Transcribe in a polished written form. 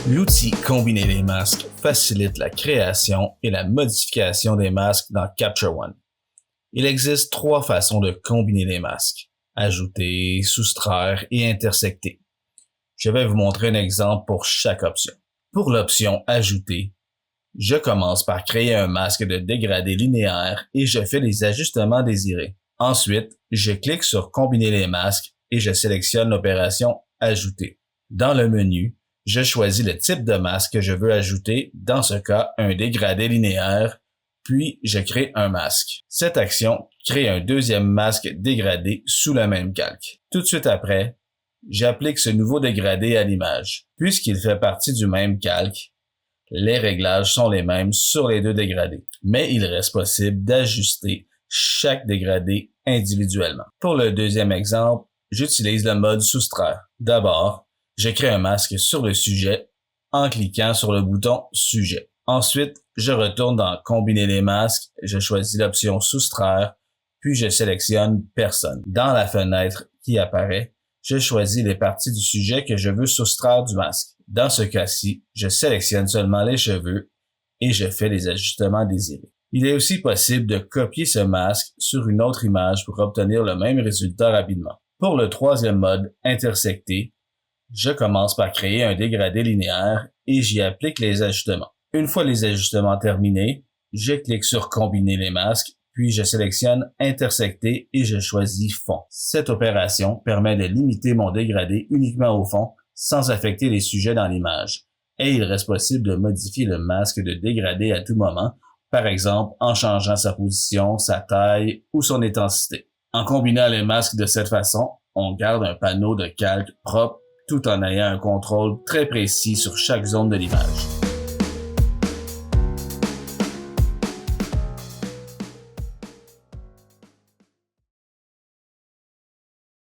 L'outil Combiner les masques facilite la création et la modification des masques dans Capture One. Il existe 3 façons de combiner les masques: ajouter, soustraire et intersecter. Je vais vous montrer un exemple pour chaque option. Pour l'option Ajouter, je commence par créer un masque de dégradé linéaire et je fais les ajustements désirés. Ensuite, je clique sur Combiner les masques et je sélectionne l'opération Ajouter. Dans le menu, je choisis le type de masque que je veux ajouter, dans ce cas un dégradé linéaire, puis je crée un masque. Cette action crée un deuxième masque dégradé sous le même calque. Tout de suite après, j'applique ce nouveau dégradé à l'image. Puisqu'il fait partie du même calque, les réglages sont les mêmes sur les 2 dégradés, mais il reste possible d'ajuster chaque dégradé individuellement. Pour le deuxième exemple, j'utilise le mode soustraire. D'abord, je crée un masque sur le sujet en cliquant sur le bouton Sujet. Ensuite, je retourne dans Combiner les masques, je choisis l'option Soustraire, puis je sélectionne Personne. Dans la fenêtre qui apparaît, je choisis les parties du sujet que je veux soustraire du masque. Dans ce cas-ci, je sélectionne seulement les cheveux et je fais les ajustements désirés. Il est aussi possible de copier ce masque sur une autre image pour obtenir le même résultat rapidement. Pour le troisième mode, intersecter, je commence par créer un dégradé linéaire et j'y applique les ajustements. Une fois les ajustements terminés, je clique sur Combiner les masques, puis je sélectionne Intersecter et je choisis Fond. Cette opération permet de limiter mon dégradé uniquement au fond sans affecter les sujets dans l'image. Et il reste possible de modifier le masque de dégradé à tout moment, par exemple en changeant sa position, sa taille ou son intensité. En combinant les masques de cette façon, on garde un panneau de calque propre tout en ayant un contrôle très précis sur chaque zone de l'image.